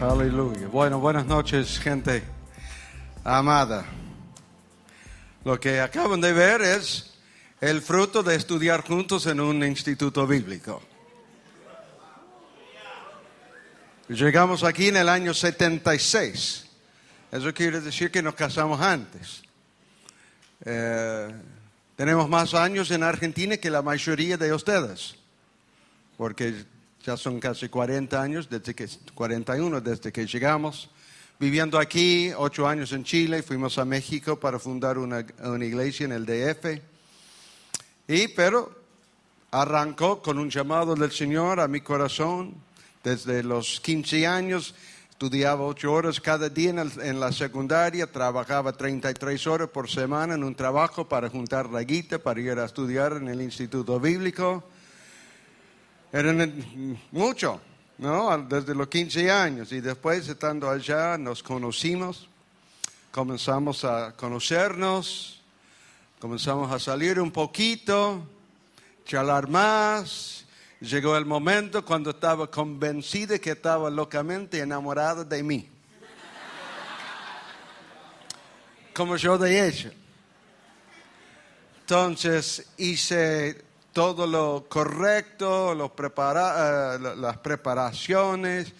Aleluya. Bueno, buenas noches, gente amada. Lo que acaban de ver es el fruto de estudiar juntos en un instituto bíblico. Llegamos aquí en el año 76. Eso quiere decir que nos casamos antes. Tenemos más años en Argentina que la mayoría de ustedes, porque ya son casi 40 años, 41 desde que llegamos. Viviendo aquí, 8 años en Chile, fuimos a México para fundar una iglesia en el DF. Pero arrancó con un llamado del Señor a mi corazón. Desde los 15 años estudiaba 8 horas cada día en la secundaria, trabajaba 33 horas por semana en un trabajo para juntar la guita para ir a estudiar en el instituto bíblico. Era mucho, ¿no? Desde los 15 años. Y después, estando allá, nos conocimos, comenzamos a conocernos, comenzamos a salir un poquito, charlar más. Llegó el momento cuando estaba convencida que estaba locamente enamorada de mí, como yo de ella. Entonces hice todo lo correcto, las preparaciones.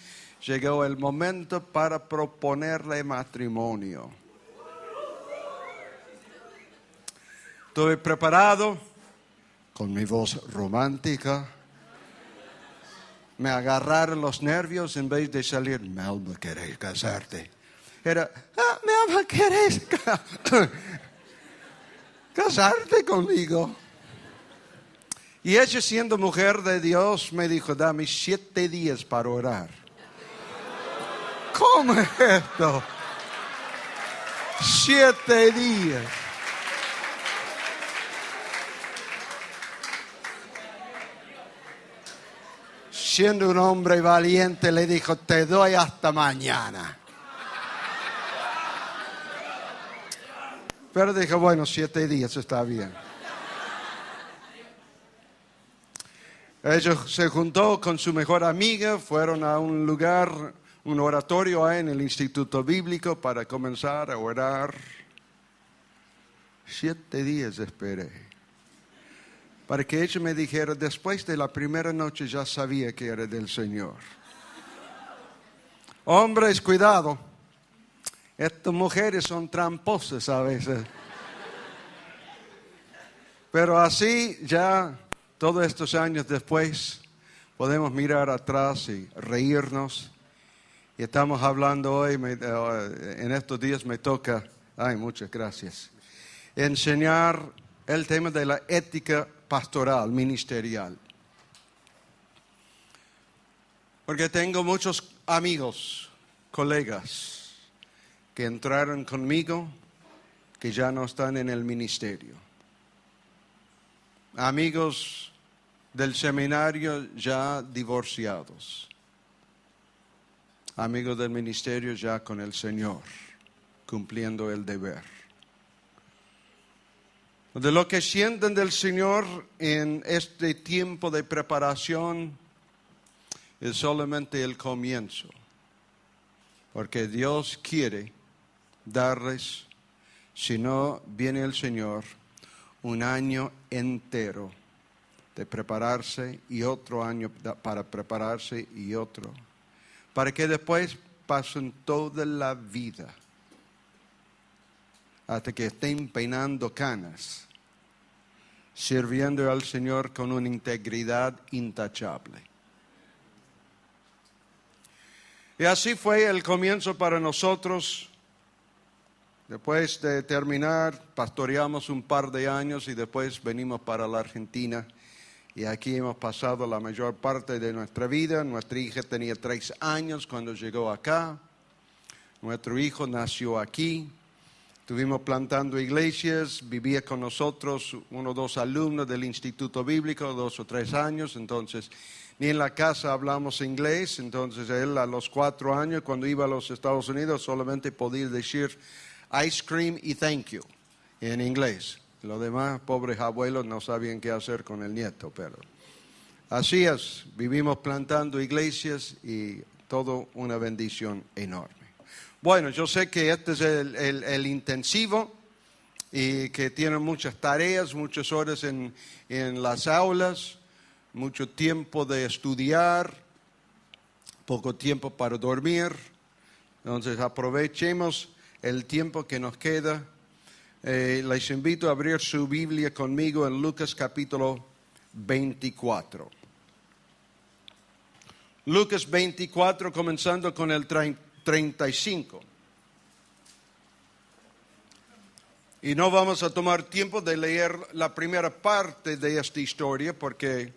Llegó el momento para proponerle matrimonio. Estuve preparado con mi voz romántica. Me agarraron los nervios en vez de salir, Melba, ¿querés casarte? Era, Melba, ¿querés casarte conmigo? Y ella, siendo mujer de Dios, me dijo, dame 7 días para orar. ¿Cómo es esto? 7 días. Siendo un hombre valiente, le dijo, te doy hasta mañana. Pero dijo, bueno, 7 días está bien. Ella se juntó con su mejor amiga, fueron a un lugar, un oratorio ahí en el Instituto Bíblico para comenzar a orar. 7 días esperé. Para que ella me dijera, después de la primera noche ya sabía que era del Señor. Hombres, cuidado. Estas mujeres son tramposas a veces. Pero así ya, todos estos años después, podemos mirar atrás y reírnos. Y estamos hablando hoy, en estos días me toca, muchas gracias, enseñar el tema de la ética pastoral, ministerial. Porque tengo muchos amigos, colegas, que entraron conmigo, que ya no están en el ministerio. Amigos del seminario ya divorciados. Amigos del ministerio ya con el Señor, cumpliendo el deber. De lo que sienten del Señor en este tiempo de preparación es solamente el comienzo. Porque Dios quiere darles, si no viene el Señor, un año entero de prepararse y otro año para prepararse y otro. Para que después pasen toda la vida hasta que estén peinando canas, sirviendo al Señor con una integridad intachable. Y así fue el comienzo para nosotros. Después de terminar, pastoreamos un par de años y después venimos para la Argentina. Y aquí hemos pasado la mayor parte de nuestra vida. Nuestra hija tenía 3 años cuando llegó acá. Nuestro hijo nació aquí. Estuvimos plantando iglesias, vivía con nosotros 1 o 2 alumnos del Instituto Bíblico, 2 o 3 años, entonces ni en la casa hablamos inglés, entonces él a los 4 años, cuando iba a los Estados Unidos, solamente podía decir ice cream y thank you en inglés. Los demás pobres abuelos no sabían qué hacer con el nieto, pero así es, vivimos plantando iglesias y Todo una bendición enorme. Bueno, yo sé que este es el intensivo y que tienen muchas tareas, muchas horas en las aulas, mucho tiempo de estudiar, poco tiempo para dormir. Entonces aprovechemos el tiempo que nos queda. Les invito a abrir su Biblia conmigo en Lucas capítulo 24. Lucas 24, comenzando con el 35. Y no vamos a tomar tiempo de leer la primera parte de esta historia porque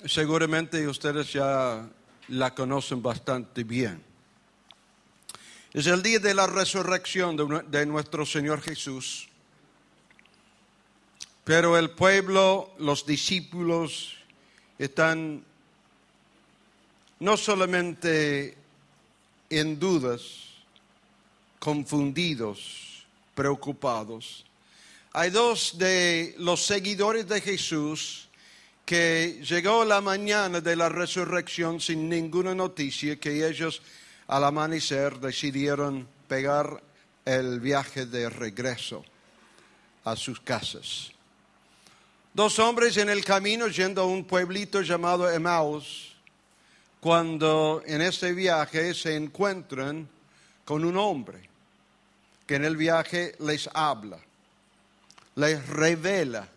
seguramente ustedes ya la conocen bastante bien. Es el día de la resurrección de nuestro Señor Jesús. Pero el pueblo, los discípulos, están no solamente en dudas, confundidos, preocupados. Hay dos de los seguidores de Jesús que llegó la mañana de la resurrección sin ninguna noticia, que ellos al amanecer decidieron pegar el viaje de regreso a sus casas. Dos hombres en el camino yendo a un pueblito llamado Emaús, cuando en ese viaje se encuentran con un hombre que en el viaje les habla, les revela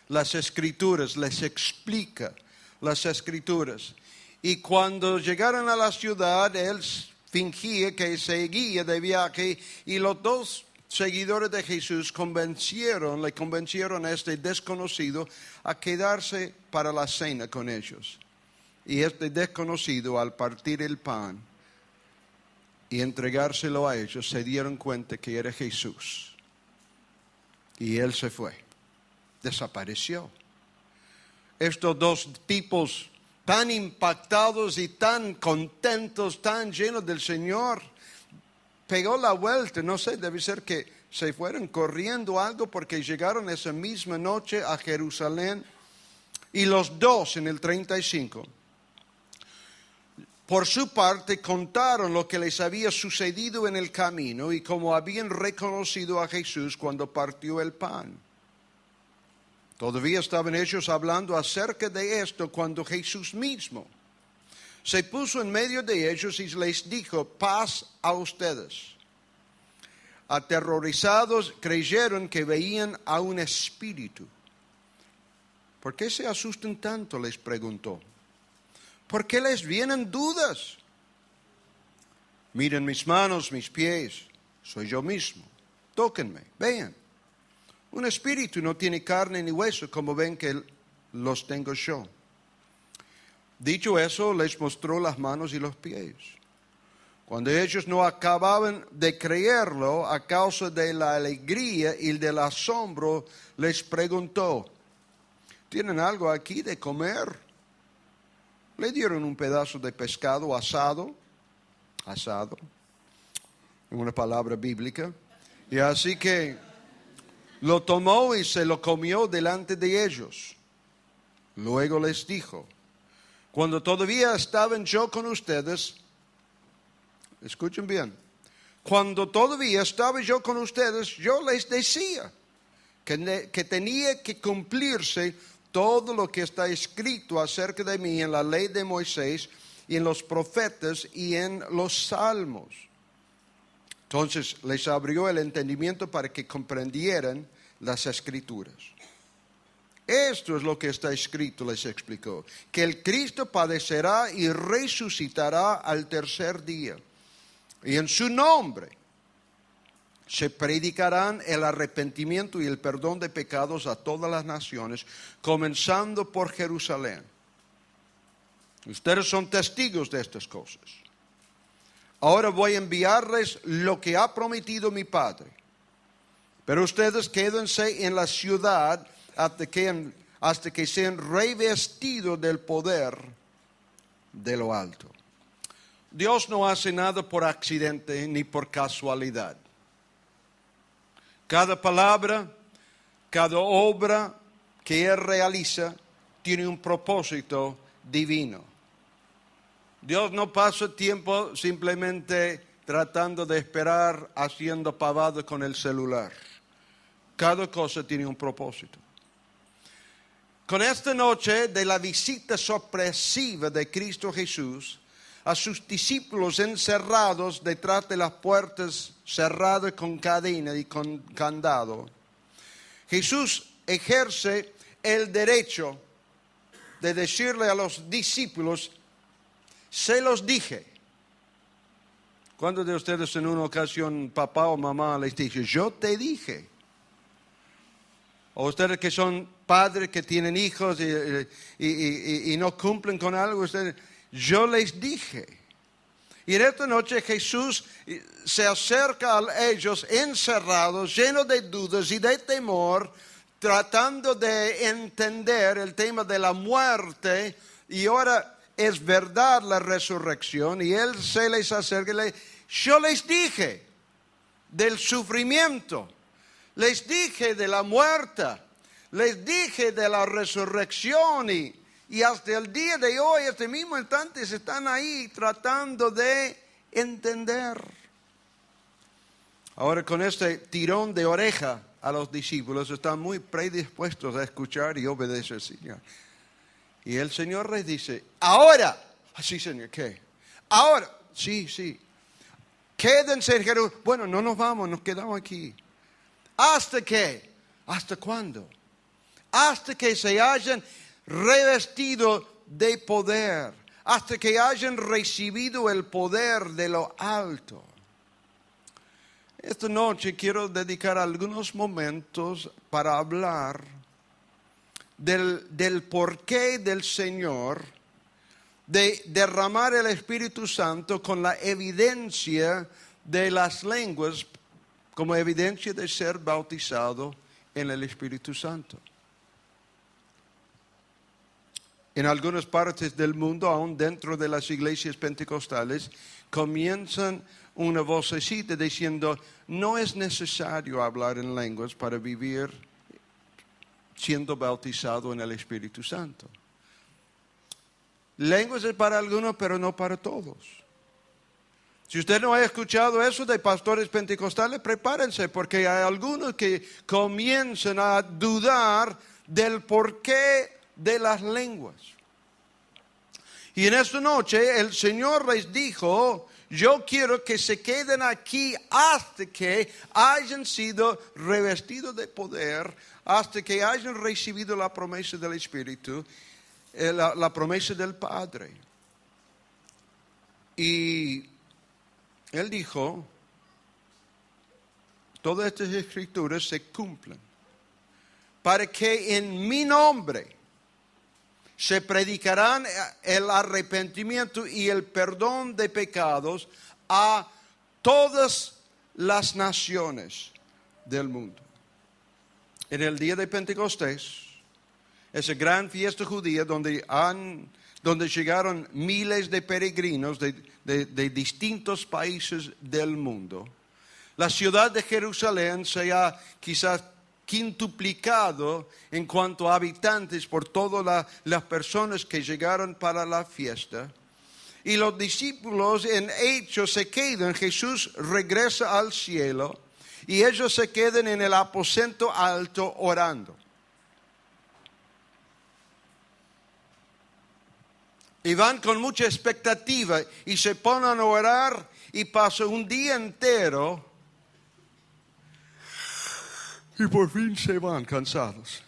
las escrituras, les explica las escrituras. Y cuando llegaron a la ciudad, él fingía que seguía de viaje y los dos seguidores de Jesús le convencieron a este desconocido a quedarse para la cena con ellos. Y este desconocido, al partir el pan y entregárselo a ellos, se dieron cuenta que era Jesús. Y él se fue, desapareció. Estos dos tipos tan impactados y tan contentos, tan llenos del Señor, pegó la vuelta. No sé, debe ser que se fueron corriendo algo porque llegaron esa misma noche a Jerusalén. Y los dos en el 35, por su parte, contaron lo que les había sucedido en el camino y cómo habían reconocido a Jesús cuando partió el pan. Todavía estaban ellos hablando acerca de esto cuando Jesús mismo se puso en medio de ellos y les dijo: paz a ustedes. Aterrorizados, creyeron que veían a un espíritu. ¿Por qué se asustan tanto?, les preguntó. ¿Por qué les vienen dudas? Miren mis manos, mis pies, soy yo mismo. Tóquenme, vean. Un espíritu no tiene carne ni hueso como ven que los tengo yo. Dicho eso, les mostró las manos y los pies. Cuando ellos no acababan de creerlo, a causa de la alegría y del asombro, les preguntó: ¿tienen algo aquí de comer? Le dieron un pedazo de pescado asado, en una palabra bíblica, y así que lo tomó y se lo comió delante de ellos. Luego les dijo: cuando todavía estaban yo con ustedes, escuchen bien, cuando todavía estaba yo con ustedes, yo les decía que tenía que cumplirse todo lo que está escrito acerca de mí en la ley de Moisés y en los profetas y en los salmos. Entonces les abrió el entendimiento para que comprendieran las escrituras. Esto es lo que está escrito, les explicó: que el Cristo padecerá y resucitará al tercer día. Y en su nombre se predicarán el arrepentimiento y el perdón de pecados a todas las naciones, comenzando por Jerusalén. Ustedes son testigos de estas cosas. Ahora voy a enviarles lo que ha prometido mi Padre. Pero ustedes quédense en la ciudad hasta que sean revestidos del poder de lo alto. Dios no hace nada por accidente ni por casualidad. Cada palabra, cada obra que Él realiza tiene un propósito divino. Dios no pasa tiempo simplemente tratando de esperar, haciendo pavadas con el celular. Cada cosa tiene un propósito. Con esta noche de la visita sorpresiva de Cristo Jesús a sus discípulos encerrados detrás de las puertas cerradas con cadena y con candado, Jesús ejerce el derecho de decirle a los discípulos: se los dije. ¿Cuántos de ustedes en una ocasión papá o mamá les dice: yo te dije? O ustedes que son padres que tienen hijos y no cumplen con algo, ustedes: yo les dije. Y en esta noche Jesús se acerca a ellos encerrados, llenos de dudas y de temor, tratando de entender el tema de la muerte. Y ahora es verdad la resurrección. Y Él se les acerca y le dice: yo les dije del sufrimiento, les dije de la muerte, les dije de la resurrección, y hasta el día de hoy, este mismo instante, están ahí tratando de entender. Ahora, con este tirón de oreja a los discípulos, están muy predispuestos a escuchar y obedecer al Señor. Y el Señor les dice: ahora, sí, Señor, ¿qué? Ahora, sí, quédense en Jerusalén. Bueno, no nos vamos, nos quedamos aquí. ¿Hasta qué? ¿Hasta cuándo? Hasta que se hayan revestido de poder, hasta que hayan recibido el poder de lo alto. Esta noche quiero dedicar algunos momentos para hablar del porqué del Señor de derramar el Espíritu Santo con la evidencia de las lenguas, como evidencia de ser bautizado en el Espíritu Santo. En algunas partes del mundo, aún dentro de las iglesias pentecostales, comienzan una vocecita diciendo: no es necesario hablar en lenguas para vivir siendo bautizado en el Espíritu Santo. Lenguas es para algunos, pero no para todos. Si usted no ha escuchado eso de pastores pentecostales, prepárense, porque hay algunos que comienzan a dudar del porqué de las lenguas. Y en esta noche el Señor les dijo: yo quiero que se queden aquí hasta que hayan sido revestidos de poder, hasta que hayan recibido la promesa del Espíritu, la promesa del Padre. Y Él dijo: todas estas escrituras se cumplen para que en mi nombre se predicarán el arrepentimiento y el perdón de pecados a todas las naciones del mundo. En el día de Pentecostés, esa gran fiesta judía donde llegaron miles de peregrinos de distintos países del mundo, la ciudad de Jerusalén se ha quizás quintuplicado en cuanto a habitantes por todas las personas que llegaron para la fiesta. Y los discípulos en Hechos se quedan. Jesús regresa al cielo y ellos se quedan en el aposento alto orando. Y van con mucha expectativa y se ponen a orar y pasan un día entero. Y por fin se van cansados,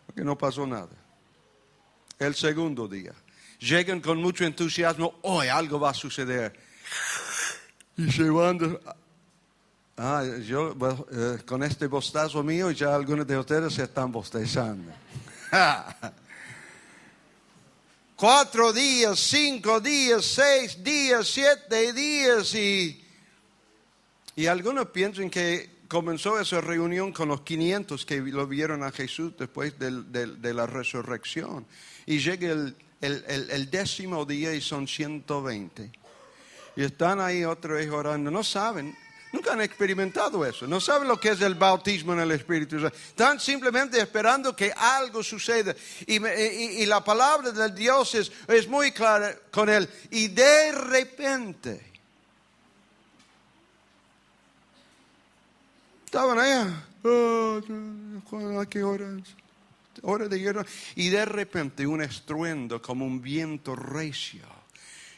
porque no pasó nada. El segundo día, llegan con mucho entusiasmo: hoy algo va a suceder. Y se van. Yo con este bostezo mío, ya algunos de ustedes se están bostezando. 4 días, 5 días, 6 días, 7 días y algunos piensan que comenzó esa reunión con los 500 que lo vieron a Jesús después de la resurrección. Y llega el 10º día y son 120. Y están ahí otra vez orando. No saben Nunca han experimentado eso. No saben lo que es el bautismo en el Espíritu Santo. Están simplemente esperando que algo suceda. Y la palabra de Dios es muy clara con él. Y de repente, estaban allá. ¿A qué horas? Hora de guerra. Y de repente un estruendo como un viento recio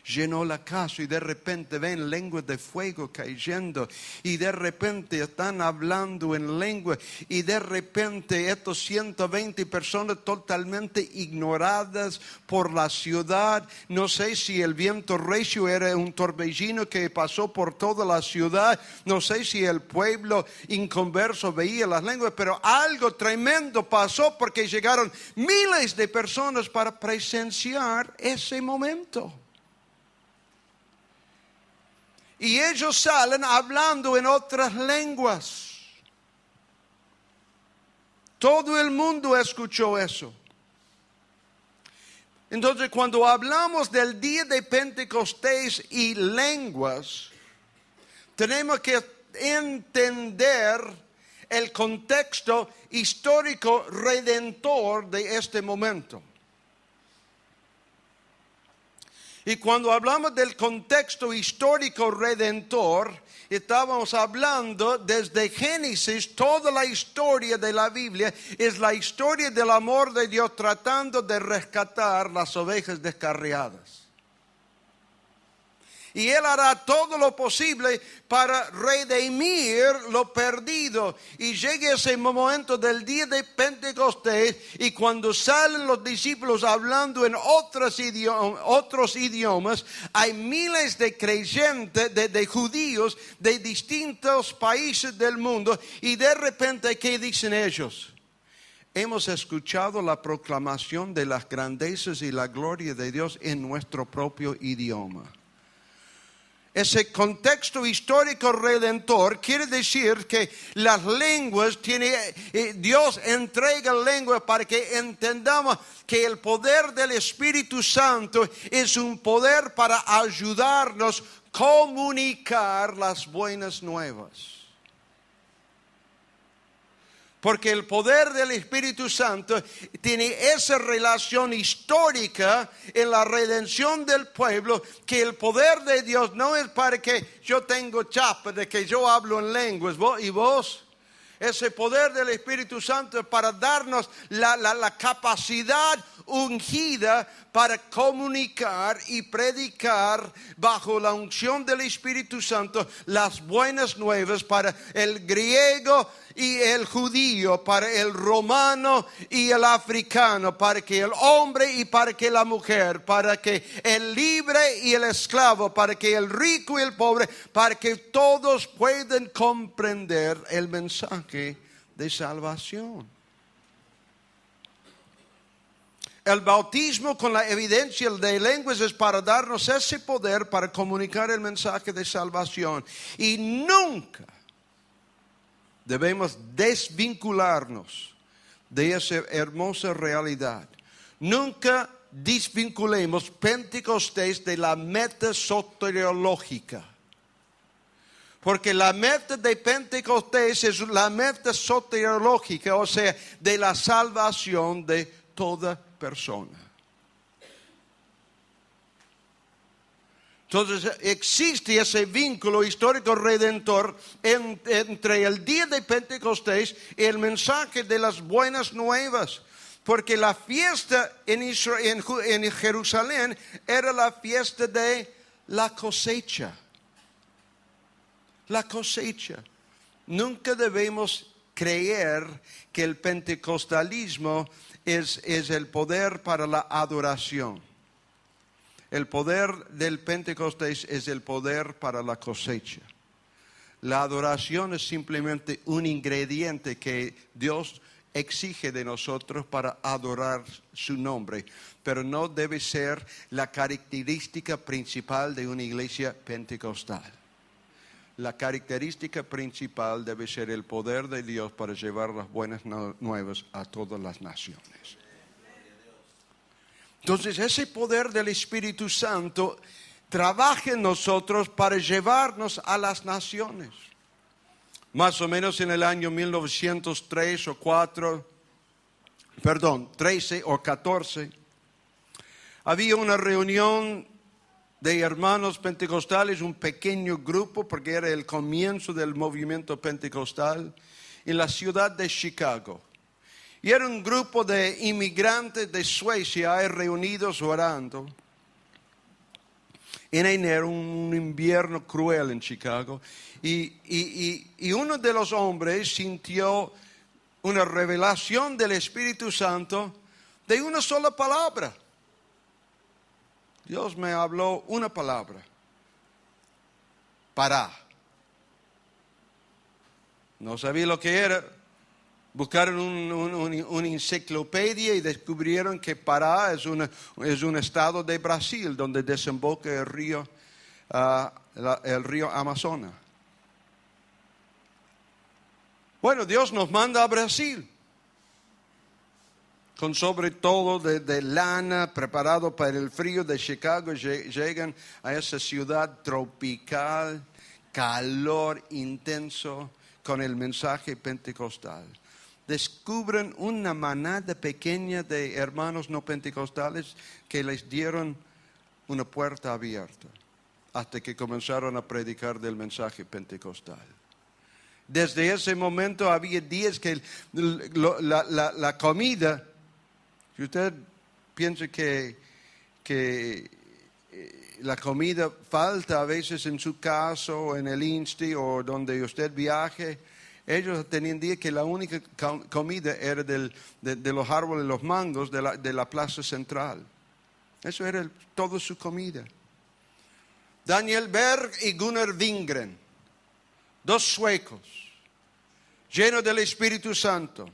llenó la casa, y de repente ven lenguas de fuego cayendo, y de repente están hablando en lengua, y de repente estos 120 personas totalmente ignoradas por la ciudad. No sé si el viento recio era un torbellino que pasó por toda la ciudad, no sé si el pueblo inconverso veía las lenguas, pero algo tremendo pasó, porque llegaron miles de personas para presenciar ese momento. Y ellos salen hablando en otras lenguas. Todo el mundo escuchó eso. Entonces, cuando hablamos del día de Pentecostés y lenguas, tenemos que entender el contexto histórico redentor de este momento. Y cuando hablamos del contexto histórico redentor, estábamos hablando desde Génesis. Toda la historia de la Biblia es la historia del amor de Dios tratando de rescatar las ovejas descarriadas. Y Él hará todo lo posible para redimir lo perdido. Y llega ese momento del día de Pentecostés, y cuando salen los discípulos hablando en otros idiomas, hay miles de creyentes, de judíos de distintos países del mundo. Y de repente, ¿qué dicen ellos? Hemos escuchado la proclamación de las grandezas y la gloria de Dios en nuestro propio idioma. Ese contexto histórico redentor quiere decir que las lenguas Dios entrega lenguas para que entendamos que el poder del Espíritu Santo es un poder para ayudarnos a comunicar las buenas nuevas. Porque el poder del Espíritu Santo tiene esa relación histórica en la redención del pueblo, que el poder de Dios no es para que yo tengo chapa de que yo hablo en lenguas, y vos. Ese poder del Espíritu Santo es para darnos la capacidad ungida para comunicar y predicar bajo la unción del Espíritu Santo las buenas nuevas para el griego y el judío, para el romano y el africano, para que el hombre y para que la mujer, para que el libre y el esclavo, para que el rico y el pobre, para que todos puedan comprender el mensaje de salvación. El bautismo con la evidencia de lenguas es para darnos ese poder para comunicar el mensaje de salvación. Y nunca debemos desvincularnos de esa hermosa realidad. Nunca desvinculemos Pentecostés de la meta soteriológica. Porque la meta de Pentecostés es la meta soteriológica, o sea, de la salvación de toda persona. Entonces existe ese vínculo histórico redentor entre el día de Pentecostés y el mensaje de las buenas nuevas. Porque la fiesta en Jerusalén era la fiesta de la cosecha. La cosecha. Nunca debemos creer que el pentecostalismo es el poder para la adoración. El poder del Pentecostés es el poder para la cosecha. La adoración es simplemente un ingrediente que Dios exige de nosotros para adorar su nombre, pero no debe ser la característica principal de una iglesia pentecostal. La característica principal debe ser el poder de Dios para llevar las buenas nuevas a todas las naciones. Entonces ese poder del Espíritu Santo trabaja en nosotros para llevarnos a las naciones. más o menos en el año 1903 o 4, perdón, 13 o 14, había una reunión de hermanos pentecostales, un pequeño grupo, porque era el comienzo del movimiento pentecostal, en la ciudad de Chicago. Y era un grupo de inmigrantes de Suecia reunidos orando. En enero, un invierno cruel en Chicago, y uno de los hombres sintió una revelación del Espíritu Santo de una sola palabra. Dios me habló una palabra: Pará. No sabía lo que era. Buscaron una enciclopedia y descubrieron que Pará es un estado de Brasil donde desemboca el río Amazonas. Bueno, Dios nos manda a Brasil con sobre todo de lana, preparado para el frío de Chicago. Llegan a esa ciudad tropical, calor intenso, con el mensaje pentecostal. Descubren una manada pequeña de hermanos no pentecostales que les dieron una puerta abierta hasta que comenzaron a predicar del mensaje pentecostal. Desde ese momento había días que la comida, si usted piensa que la comida falta a veces en su casa o en el Insti o donde usted viaje, ellos tenían días que la única comida era de los árboles, los mangos de la plaza central. Eso era toda su comida. Daniel Berg y Gunnar Wingren, dos suecos, llenos del Espíritu Santo,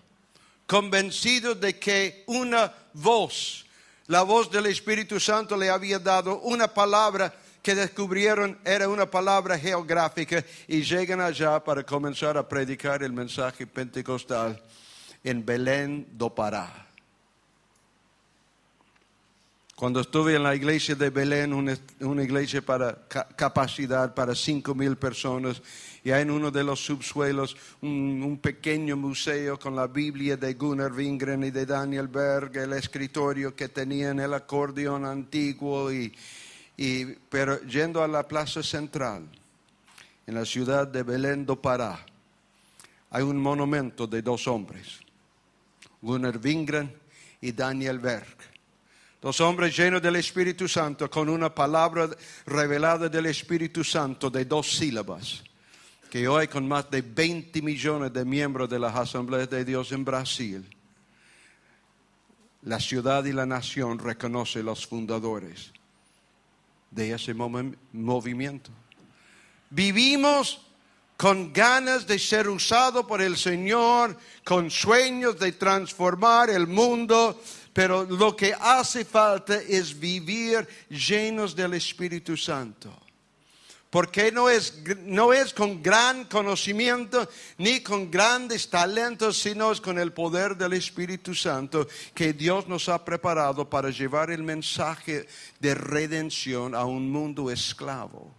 convencidos de que una voz, la voz del Espíritu Santo, le había dado una palabra que descubrieron era una palabra geográfica, y llegan allá para comenzar a predicar el mensaje pentecostal en Belém do Pará. Cuando estuve en la iglesia de Belén, una iglesia para capacidad para 5,000 personas, y hay en uno de los subsuelos un pequeño museo con la Biblia de Gunnar Wingren y de Daniel Berg, el escritorio que tenían, el acordeón antiguo, pero yendo a la plaza central, en la ciudad de Belém do Pará, hay un monumento de dos hombres, Gunnar Wingren y Daniel Berg. Dos hombres llenos del Espíritu Santo, con una palabra revelada del Espíritu Santo de 2 sílabas, que hoy, con más de 20 millones de miembros de las Asambleas de Dios en Brasil, la ciudad y la nación reconocen los fundadores de ese movimiento. Vivimos con ganas de ser usados por el Señor, con sueños de transformar el mundo, pero lo que hace falta es vivir llenos del Espíritu Santo. Porque no es con gran conocimiento ni con grandes talentos, sino es con el poder del Espíritu Santo que Dios nos ha preparado para llevar el mensaje de redención a un mundo esclavo.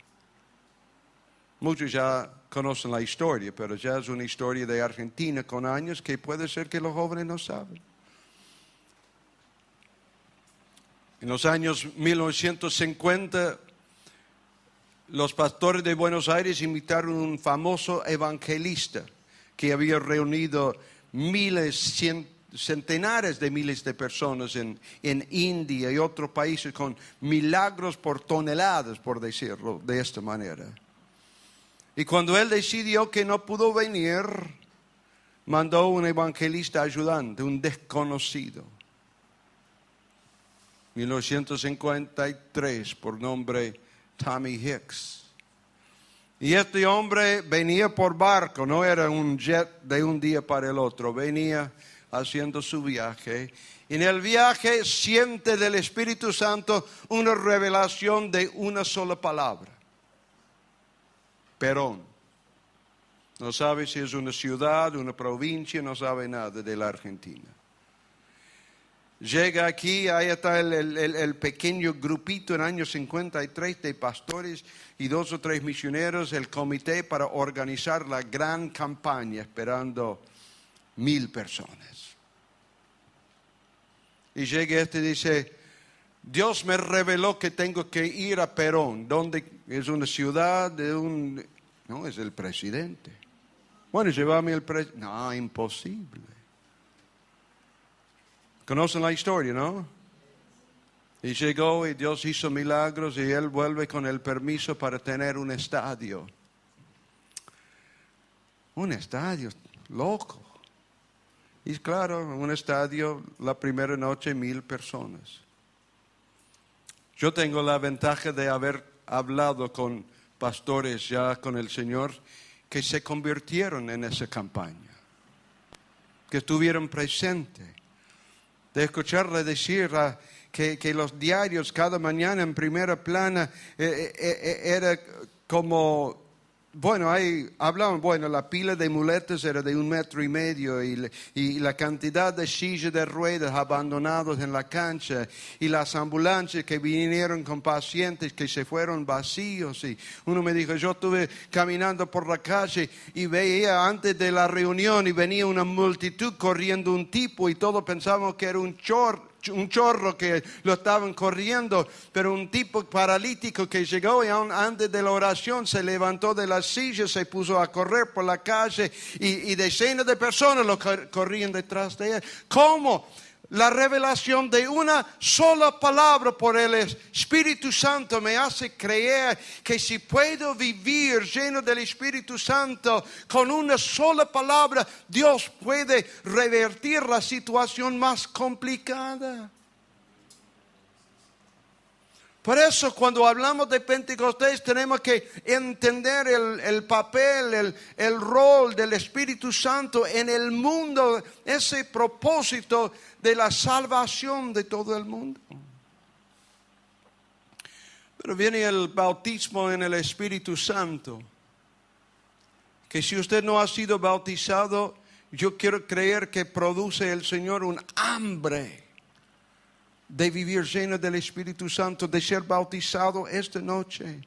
Muchos ya conocen la historia, pero ya es una historia de Argentina con años que puede ser que los jóvenes no saben. En los años 1950, los pastores de Buenos Aires invitaron a un famoso evangelista que había reunido centenares de miles de personas en India y otros países con milagros por toneladas, por decirlo de esta manera. Y cuando él decidió que no pudo venir, mandó un evangelista ayudante, un desconocido. 1953, por nombre Tommy Hicks. Y este hombre venía por barco, no era un jet de un día para el otro, venía haciendo su viaje. En el viaje siente del Espíritu Santo una revelación de una sola palabra: Perón. No sabe si es una ciudad, una provincia, no sabe nada de la Argentina. llega aquí, ahí está el pequeño grupito en años 53 de pastores y 2 o 3 misioneros, el comité para organizar la gran campaña, esperando 1,000 personas. Y llega y dice, Dios me reveló que tengo que ir a Perón, donde es una ciudad no, es el presidente. Bueno, llévame el presidente. No, imposible. Conocen la historia, ¿no? Y llegó y Dios hizo milagros y él vuelve con el permiso para tener un estadio. Un estadio, loco. Y claro, un estadio, la primera noche 1,000 personas. Yo tengo la ventaja de haber hablado con pastores ya con el Señor que se convirtieron en esa campaña, que estuvieron presentes, de escucharle decir que los diarios cada mañana en primera plana era como, bueno, ahí hablaban, bueno, la pila de muletas era de 1,5 metros y la cantidad de sillas de ruedas abandonadas en la cancha y las ambulancias que vinieron con pacientes que se fueron vacíos. Y uno me dijo, yo estuve caminando por la calle y veía antes de la reunión y venía una multitud corriendo un tipo y todos pensábamos que era un chorro que lo estaban corriendo, pero un tipo paralítico que llegó y aún antes de la oración se levantó de la silla, se puso a correr por la calle y decenas de personas lo corrían detrás de él. ¿Cómo? La revelación de una sola palabra por el Espíritu Santo me hace creer que si puedo vivir lleno del Espíritu Santo con una sola palabra, Dios puede revertir la situación más complicada. Por eso cuando hablamos de Pentecostés tenemos que entender el papel, el rol del Espíritu Santo en el mundo, ese propósito de la salvación de todo el mundo. Pero viene el bautismo en el Espíritu Santo, que si usted no ha sido bautizado, yo quiero creer que produce el Señor un hambre de vivir lleno del Espíritu Santo, de ser bautizado esta noche.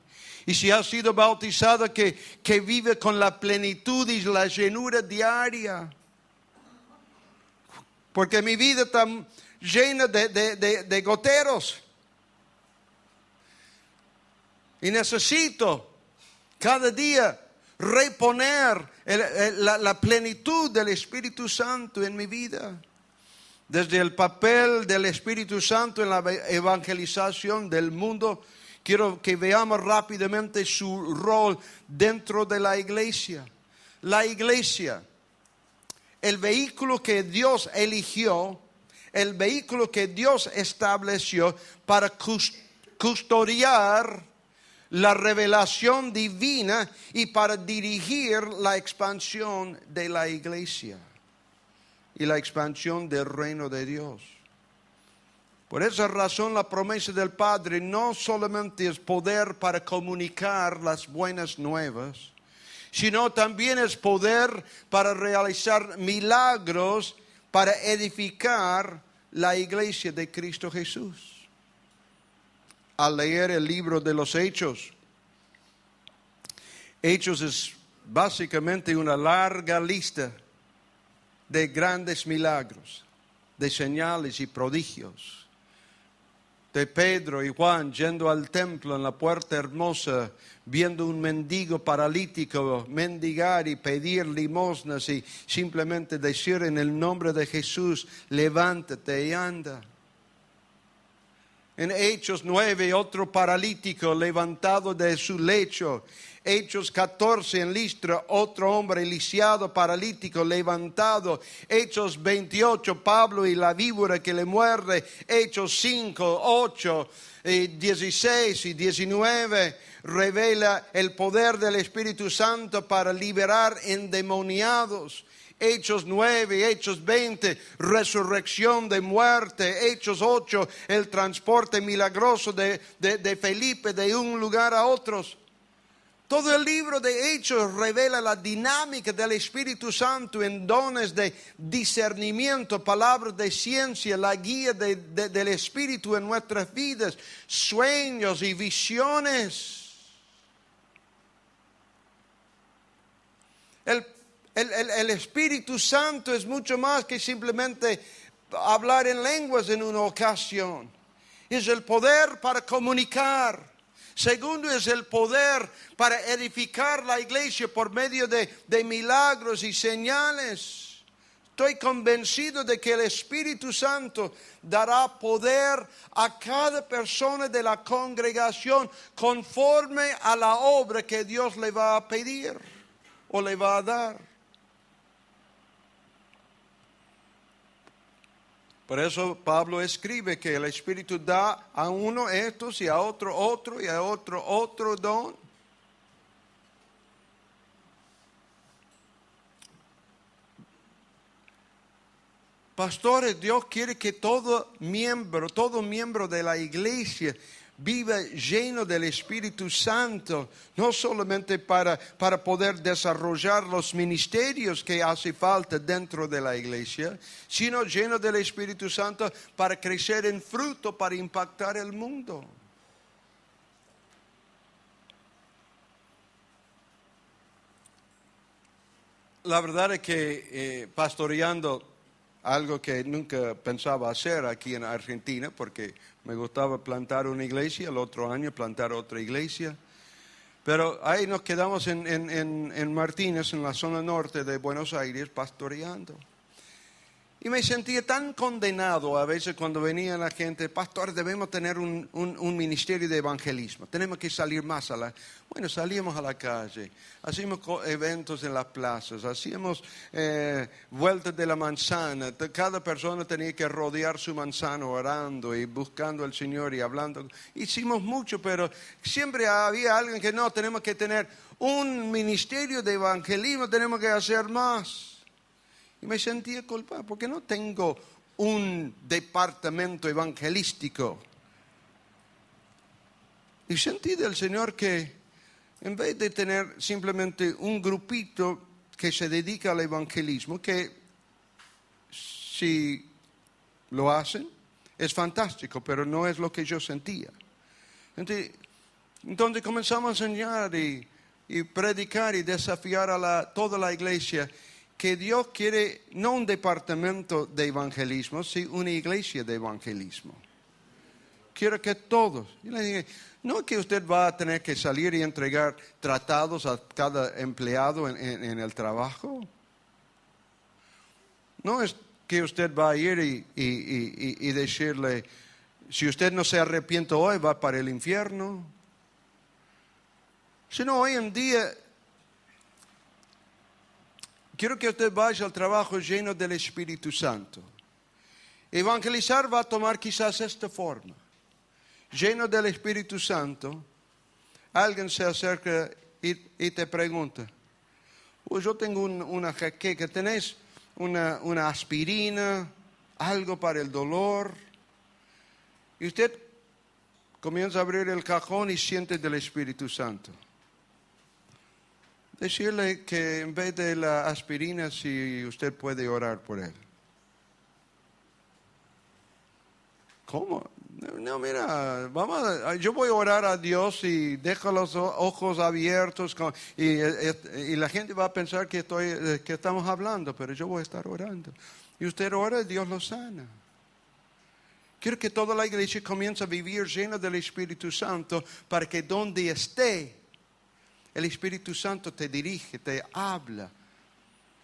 Y si ha sido bautizado, que vive con la plenitud y la llenura diaria. Porque mi vida está llena de goteros. Y necesito cada día reponer la plenitud del Espíritu Santo en mi vida. Desde el papel del Espíritu Santo en la evangelización del mundo, quiero que veamos rápidamente su rol dentro de la iglesia. La iglesia, el vehículo que Dios eligió, el vehículo que Dios estableció para custodiar la revelación divina y para dirigir la expansión de la iglesia y la expansión del reino de Dios. Por esa razón la promesa del Padre no solamente es poder para comunicar las buenas nuevas, sino también es poder para realizar milagros, para edificar la iglesia de Cristo Jesús. Al leer el libro de los Hechos, Hechos es básicamente una larga lista de grandes milagros, de señales y prodigios. De Pedro y Juan yendo al templo en la puerta hermosa, viendo un mendigo paralítico mendigar y pedir limosnas y simplemente decir en el nombre de Jesús, levántate y anda. En Hechos 9, otro paralítico levantado de su lecho. Hechos 14, en Listra, otro hombre lisiado, paralítico, levantado. Hechos 28, Pablo y la víbora que le muerde. Hechos 5, 8, 16 y 19 revela el poder del Espíritu Santo para liberar endemoniados. Hechos 9, Hechos 20, resurrección de muerte. Hechos 8, el transporte milagroso de Felipe de un lugar a otros. Todo el libro de Hechos revela la dinámica del Espíritu Santo en dones de discernimiento, palabras de ciencia, la guía del Espíritu en nuestras vidas, sueños y visiones. El Espíritu Santo es mucho más que simplemente hablar en lenguas en una ocasión. Es el poder para comunicar. Segundo, es el poder para edificar la iglesia por medio de milagros y señales. Estoy convencido de que el Espíritu Santo dará poder a cada persona de la congregación conforme a la obra que Dios le va a pedir o le va a dar. Por eso Pablo escribe que el Espíritu da a uno estos y a otro otro y a otro don. Pastores, Dios quiere que todo miembro de la iglesia viva lleno del Espíritu Santo, no solamente para poder desarrollar los ministerios que hace falta dentro de la iglesia, sino lleno del Espíritu Santo para crecer en fruto, para impactar el mundo. La verdad es que pastoreando, algo que nunca pensaba hacer aquí en Argentina, porque me gustaba plantar una iglesia, el otro año plantar otra iglesia. Pero ahí nos quedamos en Martínez, en la zona norte de Buenos Aires, pastoreando. Y me sentía tan condenado a veces cuando venía la gente, pastor, debemos tener un ministerio de evangelismo, tenemos que salir más a la... Bueno, salíamos a la calle, hacíamos eventos en las plazas, hacíamos vueltas de la manzana, cada persona tenía que rodear su manzana orando y buscando al Señor y hablando. Hicimos mucho, pero siempre había alguien que no, tenemos que tener un ministerio de evangelismo, tenemos que hacer más. Y me sentía culpable porque no tengo un departamento evangelístico. Y sentí del Señor que en vez de tener simplemente un grupito que se dedica al evangelismo, que si lo hacen es fantástico, pero no es lo que yo sentía. Entonces comenzamos a enseñar y predicar y desafiar a toda la iglesia que Dios quiere no un departamento de evangelismo, sino una iglesia de evangelismo. Quiero que todos. Y le dije, no es que usted va a tener que salir y entregar tratados a cada empleado en el trabajo. No es que usted va a ir y decirle, si usted no se arrepiente hoy, va para el infierno. Sino hoy en día... Quiero que usted vaya al trabajo lleno del Espíritu Santo. Evangelizar va a tomar quizás esta forma. Lleno del Espíritu Santo, alguien se acerca y te pregunta, yo tengo una jaqueca, ¿tenés una aspirina, algo para el dolor? Y usted comienza a abrir el cajón y siente del Espíritu Santo. Decirle que en vez de la aspirina, si usted puede orar por él. ¿Cómo? No, mira, yo voy a orar a Dios y dejo los ojos abiertos y la gente va a pensar que estamos hablando, pero yo voy a estar orando. Y usted ora y Dios lo sana. Quiero que toda la iglesia comience a vivir llena del Espíritu Santo para que donde esté, el Espíritu Santo te dirige, te habla,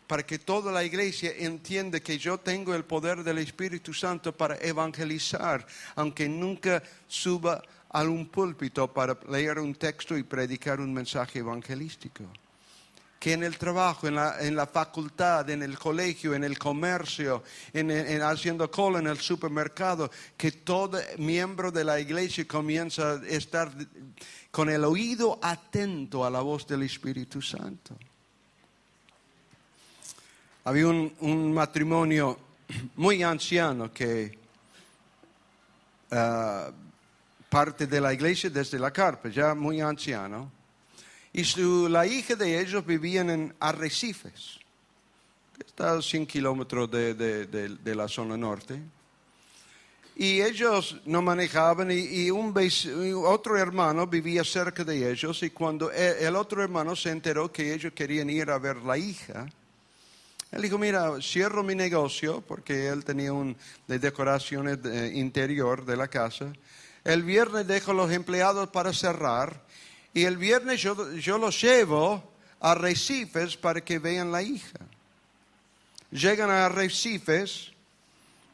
para que toda la iglesia entienda que yo tengo el poder del Espíritu Santo para evangelizar, aunque nunca suba a un púlpito para leer un texto y predicar un mensaje evangelístico. Que en el trabajo, en la facultad, en el colegio, en el comercio, haciendo cola en el supermercado, que todo miembro de la iglesia comienza a estar con el oído atento a la voz del Espíritu Santo. Había un matrimonio muy anciano que parte de la iglesia desde la carpa, ya muy anciano. Y la hija de ellos vivían en Arrecifes, que está a 100 kilómetros de la zona norte. Y ellos no manejaban y otro hermano vivía cerca de ellos, y cuando el otro hermano se enteró que ellos querían ir a ver la hija, él dijo, mira, cierro mi negocio, porque él tenía de decoraciones interior de la casa. El viernes dejo a los empleados para cerrar, y el viernes yo los llevo a Arrecifes para que vean la hija. Llegan a Arrecifes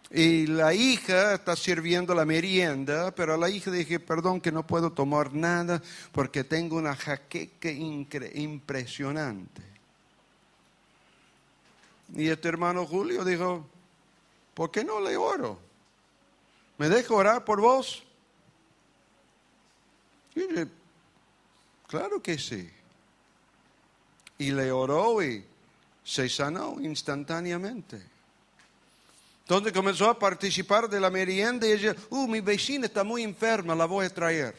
y la hija está sirviendo la merienda, pero a la hija dije, perdón que no puedo tomar nada porque tengo una jaqueca impresionante. Y este hermano Julio dijo, ¿por qué no le oro? ¿Me dejo orar por vos? Y yo dije, claro que sí. Y le oró y se sanó instantáneamente. Entonces comenzó a participar de la merienda y ella, mi vecina está muy enferma, la voy a traer.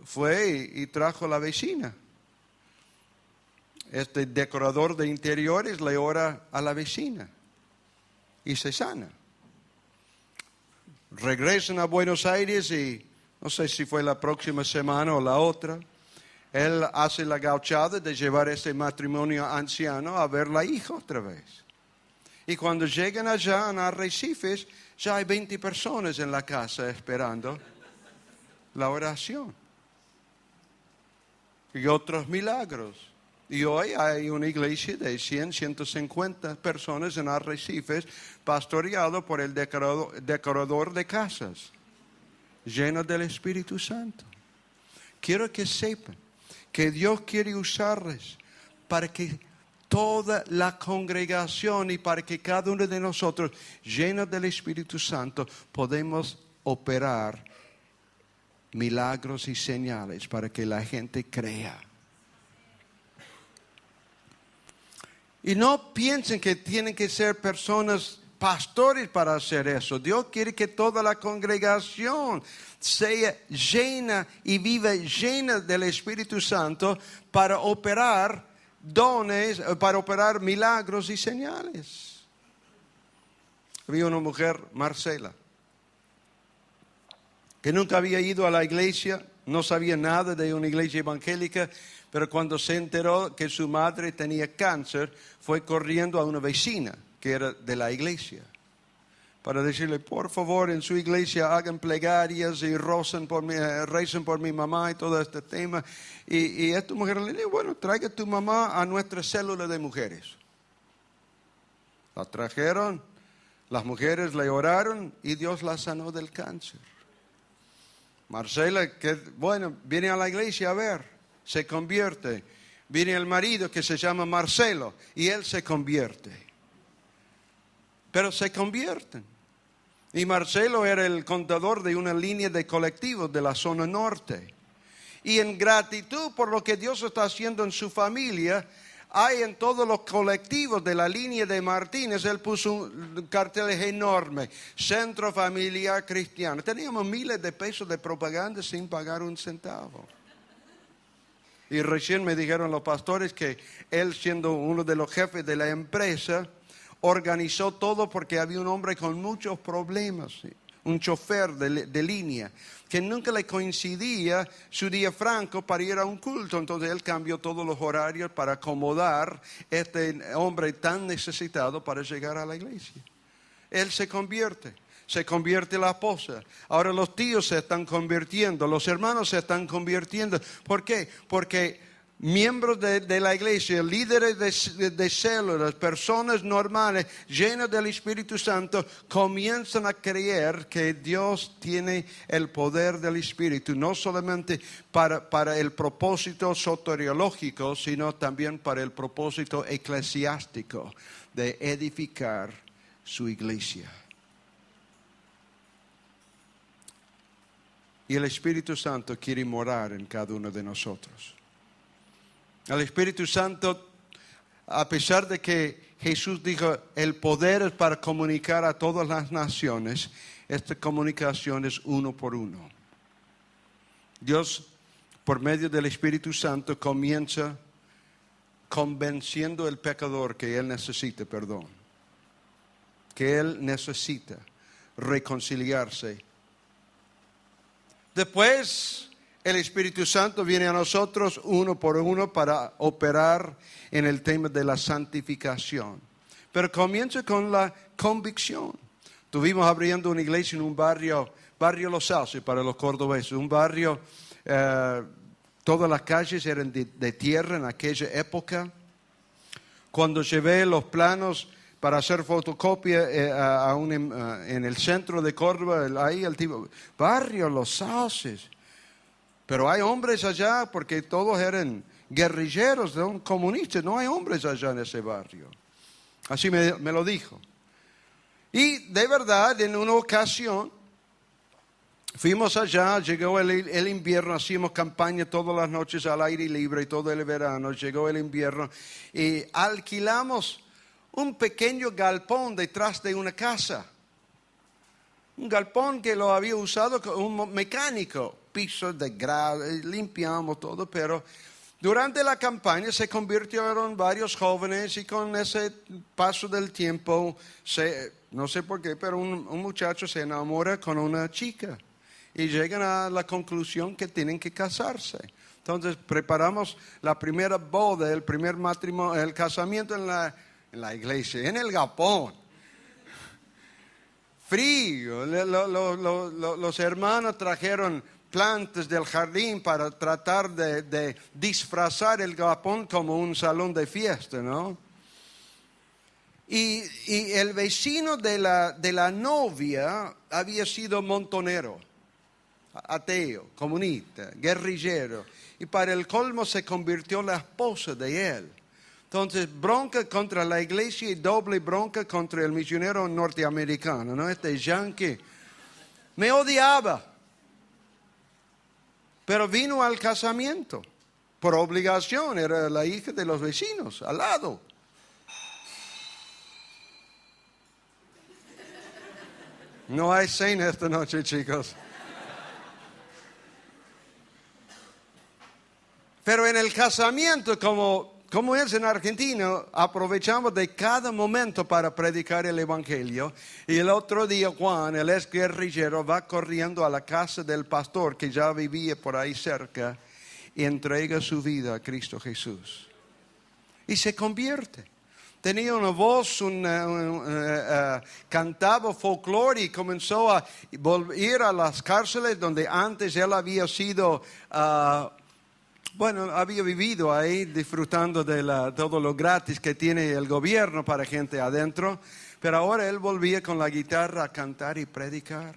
Fue y trajo a la vecina. Este decorador de interiores le ora a la vecina y se sana. Regresan a Buenos Aires y no sé si fue la próxima semana o la otra. Él hace la gauchada de llevar este matrimonio anciano a ver la hija otra vez. Y cuando llegan allá en Arrecifes, ya hay 20 personas en la casa esperando la oración. Y otros milagros. Y hoy hay una iglesia de 100, 150 personas en Arrecifes, pastoreado por el decorador de casas, lleno del Espíritu Santo. Quiero que sepan que Dios quiere usarles para que toda la congregación y para que cada uno de nosotros, llenos del Espíritu Santo, podemos operar milagros y señales para que la gente crea. Y no piensen que tienen que ser personas pastores para hacer eso. Dios quiere que toda la congregación sea llena y viva llena del Espíritu Santo para operar dones, para operar milagros y señales. Había una mujer, Marcela, que nunca había ido a la iglesia, no sabía nada de una iglesia evangélica, pero cuando se enteró que su madre tenía cáncer, fue corriendo a una vecina que era de la iglesia para decirle, por favor, en su iglesia hagan plegarias y recen por mi mamá y todo este tema. Y esta mujer le dijo, bueno, traiga a tu mamá a nuestra célula de mujeres. La trajeron, las mujeres le oraron y Dios la sanó del cáncer. Marcela, que bueno, viene a la iglesia a ver, se convierte. Viene el marido que se llama Marcelo y él se convierte. Pero se convierten. Y Marcelo era el contador de una línea de colectivos de la zona norte. Y en gratitud por lo que Dios está haciendo en su familia, hay en todos los colectivos de la línea de Martínez, él puso un cartel enorme, Centro Familiar Cristiano. Teníamos miles de pesos de propaganda sin pagar un centavo. Y recién me dijeron los pastores que él, siendo uno de los jefes de la empresa, organizó todo porque había un hombre con muchos problemas, un chofer de línea, que nunca le coincidía su día franco para ir a un culto. Entonces él cambió todos los horarios para acomodar este hombre tan necesitado para llegar a la iglesia. Él se convierte la esposa. Ahora los tíos se están convirtiendo, los hermanos se están convirtiendo. ¿Por qué? Porque miembros de la iglesia, líderes de células, personas normales, llenas del Espíritu Santo, comienzan a creer que Dios tiene el poder del Espíritu, no solamente para el propósito soteriológico, sino también para el propósito eclesiástico de edificar su iglesia. Y el Espíritu Santo quiere morar en cada uno de nosotros. El Espíritu Santo, a pesar de que Jesús dijo, el poder es para comunicar a todas las naciones, esta comunicación es uno por uno. Dios por medio del Espíritu Santo, comienza convenciendo al pecador que él necesita perdón, que él necesita reconciliarse. Después, el Espíritu Santo viene a nosotros uno por uno para operar en el tema de la santificación. Pero comienza con la convicción. Estuvimos abriendo una iglesia en un barrio Los Sauces para los cordobeses, un barrio, todas las calles eran de tierra en aquella época. Cuando llevé los planos para hacer fotocopia en el centro de Córdoba, ahí el tipo, barrio Los Sauces. Pero hay hombres allá porque todos eran guerrilleros, comunistas, no hay hombres allá en ese barrio. Así me lo dijo. Y de verdad, en una ocasión, fuimos allá, llegó el invierno, hacíamos campaña todas las noches al aire libre y todo el verano, llegó el invierno y alquilamos un pequeño galpón detrás de una casa. Un galpón que lo había usado como un mecánico, pisos de grava, limpiamos todo, pero durante la campaña se convirtieron varios jóvenes y con ese paso del tiempo, no sé por qué, pero un muchacho se enamora con una chica y llegan a la conclusión que tienen que casarse. Entonces preparamos la primera boda, el primer matrimonio, el casamiento en la iglesia, en el galpón. Frío, los hermanos trajeron plantas del jardín para tratar de disfrazar el galpón como un salón de fiesta, ¿no? Y el vecino de la novia había sido montonero, ateo, comunista, guerrillero, y para el colmo se convirtió en la esposa de él. Entonces, bronca contra la iglesia y doble bronca contra el misionero norteamericano, ¿no? Este yankee me odiaba. Pero vino al casamiento por obligación, era la hija de los vecinos al lado. No hay cena esta noche, chicos. Pero en el casamiento, como es en Argentina, aprovechamos de cada momento para predicar el Evangelio. Y el otro día Juan, el ex guerrillero, va corriendo a la casa del pastor que ya vivía por ahí cerca y entrega su vida a Cristo Jesús. Y se convierte. Tenía una voz, cantaba folclore y comenzó a ir a las cárceles donde antes él había sido... había vivido ahí disfrutando de todo lo gratis que tiene el gobierno para gente adentro, pero ahora él volvía con la guitarra a cantar y predicar.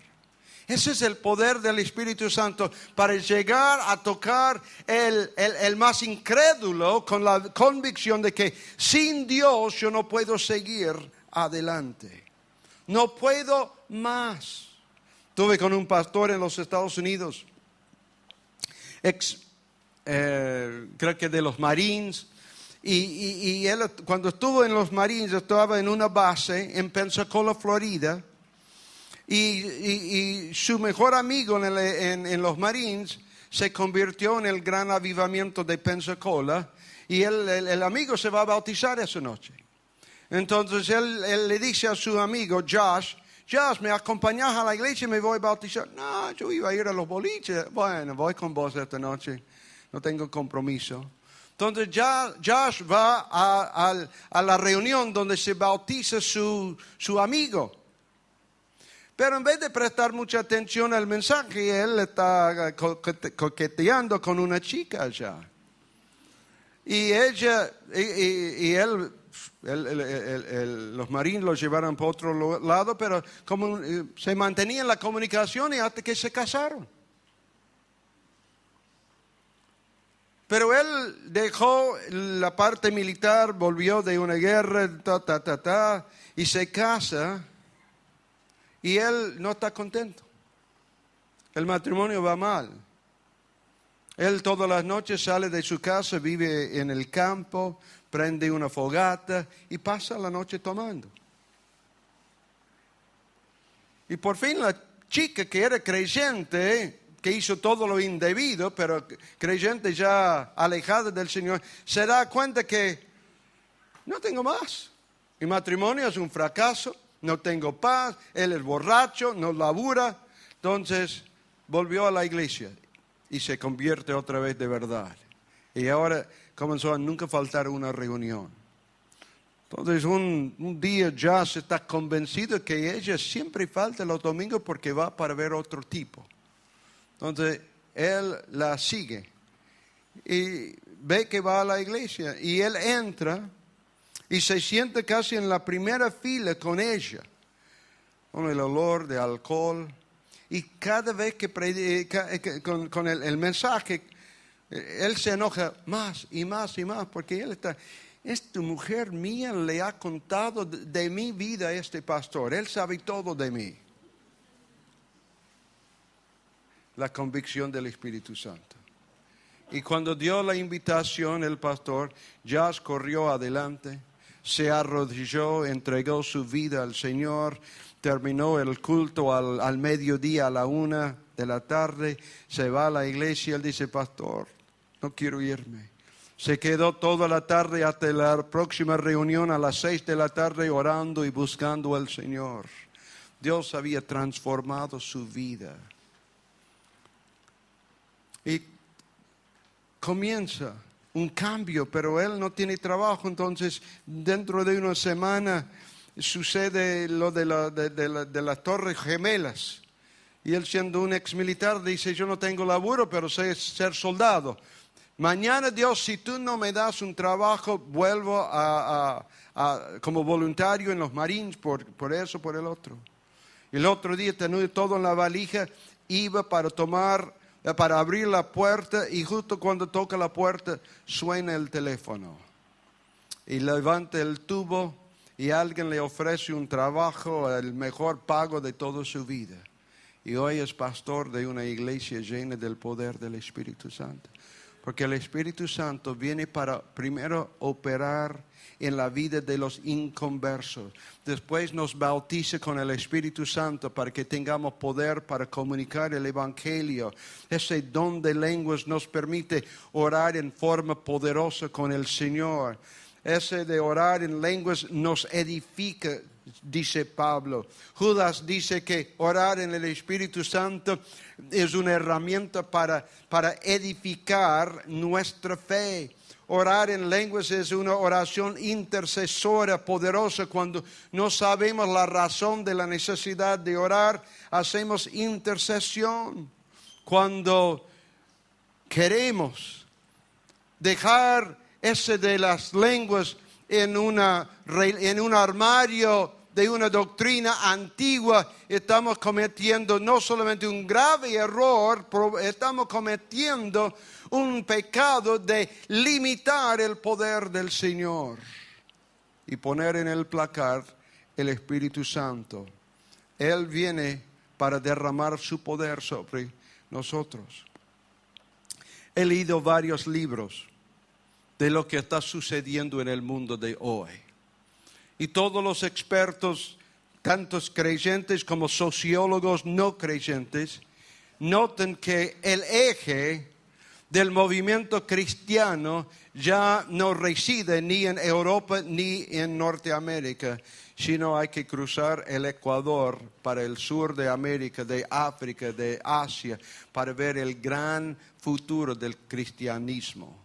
Ese es el poder del Espíritu Santo para llegar a tocar el más incrédulo con la convicción de que sin Dios yo no puedo seguir adelante. No puedo más. Estuve con un pastor en los Estados Unidos, creo que de los Marines, y él cuando estuvo en los Marines estaba en una base en Pensacola, Florida, y su mejor amigo en los Marines se convirtió en el gran avivamiento de Pensacola, y el amigo se va a bautizar esa noche. Entonces él le dice a su amigo Josh, ¿me acompañas a la iglesia y me voy a bautizar? No, yo iba a ir a los boliches. Bueno, voy con vos esta noche. No tengo compromiso. Entonces Josh va a la reunión donde se bautiza su amigo. Pero en vez de prestar mucha atención al mensaje, él está coqueteando con una chica allá. Y ella, y él, los marines lo llevaron por otro lado, pero se mantenía en la comunicación y hasta que se casaron. Pero él dejó la parte militar, volvió de una guerra, y se casa, y él no está contento. El matrimonio va mal. Él todas las noches sale de su casa, vive en el campo, prende una fogata y pasa la noche tomando. Y por fin la chica que era creyente que hizo todo lo indebido, pero creyente ya alejado del Señor, se da cuenta que no tengo más. Mi matrimonio es un fracaso, no tengo paz, él es borracho, no labura. Entonces volvió a la iglesia y se convierte otra vez de verdad. Y ahora comenzó a nunca faltar una reunión. Entonces un día ya se está convencido que ella siempre falta los domingos porque va para ver otro tipo. Entonces él la sigue y ve que va a la iglesia y él entra y se siente casi en la primera fila con ella, con el olor de alcohol. Y cada vez que predica, con el mensaje, él se enoja más y más y más porque él está... Esta mujer mía le ha contado de mi vida a este pastor. Él sabe todo de mí. La convicción del Espíritu Santo. Y cuando dio la invitación, el pastor ya corrió adelante, se arrodilló, entregó su vida al Señor, terminó el culto al mediodía, a la 1 de la tarde, se va a la iglesia, él dice, pastor, no quiero irme. Se quedó toda la tarde hasta la próxima reunión a las 6 de la tarde orando y buscando al Señor. Dios había transformado su vida. Y comienza un cambio, pero él no tiene trabajo. Entonces, dentro de una semana sucede lo de las Torres Gemelas. Y él, siendo un ex militar, dice, yo no tengo laburo, pero sé ser soldado. Mañana, Dios, si tú no me das un trabajo, vuelvo como voluntario en los Marines, por eso, por el otro. Y el otro día tenía todo en la valija, iba para abrir la puerta, y justo cuando toca la puerta, suena el teléfono. Y levanta el tubo, y alguien le ofrece un trabajo, el mejor pago de toda su vida. Y hoy es pastor de una iglesia llena del poder del Espíritu Santo. Porque el Espíritu Santo viene para primero operar en la vida de los inconversos. Después nos bautiza con el Espíritu Santo para que tengamos poder para comunicar el Evangelio. Ese don de lenguas nos permite orar en forma poderosa con el Señor. Ese de orar en lenguas nos edifica, dice Pablo. Judas dice que orar en el Espíritu Santo es una herramienta para edificar nuestra fe. Orar en lenguas es una oración intercesora poderosa. Cuando no sabemos la razón de la necesidad de orar, hacemos intercesión. Cuando queremos dejar ese de las lenguas en un armario de una doctrina antigua, estamos cometiendo no solamente un grave error, estamos cometiendo un pecado de limitar el poder del Señor y poner en el placar el Espíritu Santo. Él viene para derramar su poder sobre nosotros. He leído varios libros de lo que está sucediendo en el mundo de hoy. Y todos los expertos, tantos creyentes como sociólogos no creyentes, notan que el eje del movimiento cristiano ya no reside ni en Europa ni en Norteamérica, sino hay que cruzar el Ecuador para el sur de América, de África, de Asia, para ver el gran futuro del cristianismo.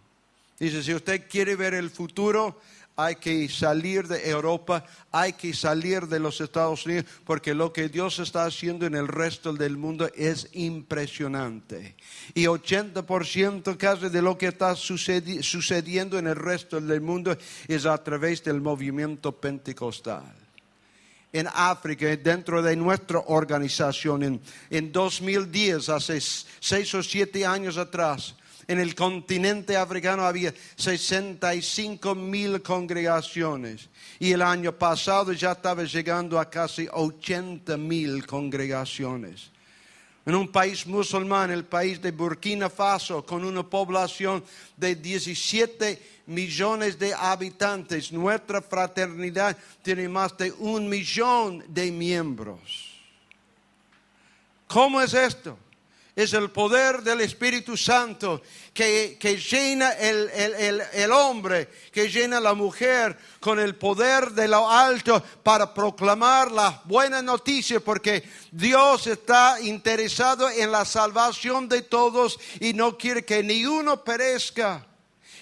Dice, si usted quiere ver el futuro, hay que salir de Europa, hay que salir de los Estados Unidos, porque lo que Dios está haciendo en el resto del mundo es impresionante. Y 80% casi de lo que está sucediendo en el resto del mundo es a través del movimiento pentecostal. En África, dentro de nuestra organización, en 2010, hace 6 o 7 años atrás, en el continente africano había 65,000 congregaciones. Y el año pasado ya estaba llegando a casi 80,000 congregaciones. En un país musulmán, el país de Burkina Faso, con una población de 17 millones de habitantes, nuestra fraternidad tiene más de 1 millón de miembros. ¿Cómo es esto? Es el poder del Espíritu Santo que llena el hombre, que llena la mujer con el poder de lo alto para proclamar la buena noticia, porque Dios está interesado en la salvación de todos y no quiere que ni uno perezca.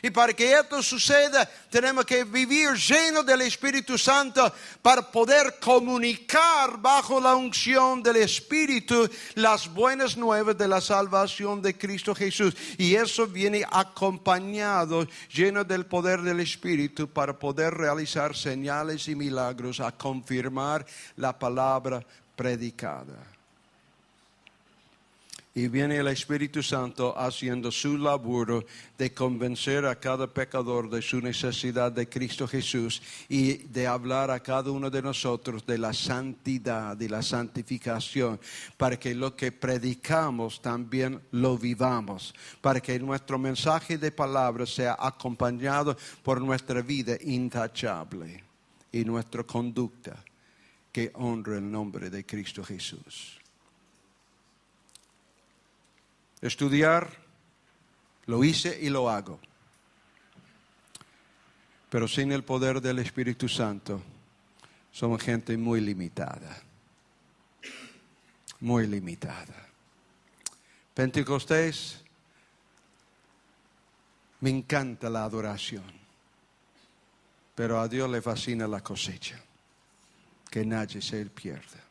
Y para que esto suceda, tenemos que vivir llenos del Espíritu Santo para poder comunicar bajo la unción del Espíritu las buenas nuevas de la salvación de Cristo Jesús. Y eso viene acompañado, lleno del poder del Espíritu, para poder realizar señales y milagros, a confirmar la palabra predicada. Y viene el Espíritu Santo haciendo su labor de convencer a cada pecador de su necesidad de Cristo Jesús y de hablar a cada uno de nosotros de la santidad y la santificación, para que lo que predicamos también lo vivamos, para que nuestro mensaje de palabra sea acompañado por nuestra vida intachable y nuestra conducta que honre el nombre de Cristo Jesús. Estudiar, lo hice y lo hago. Pero sin el poder del Espíritu Santo, somos gente muy limitada. Muy limitada. Pentecostés, me encanta la adoración. Pero a Dios le fascina la cosecha. Que nadie se pierda.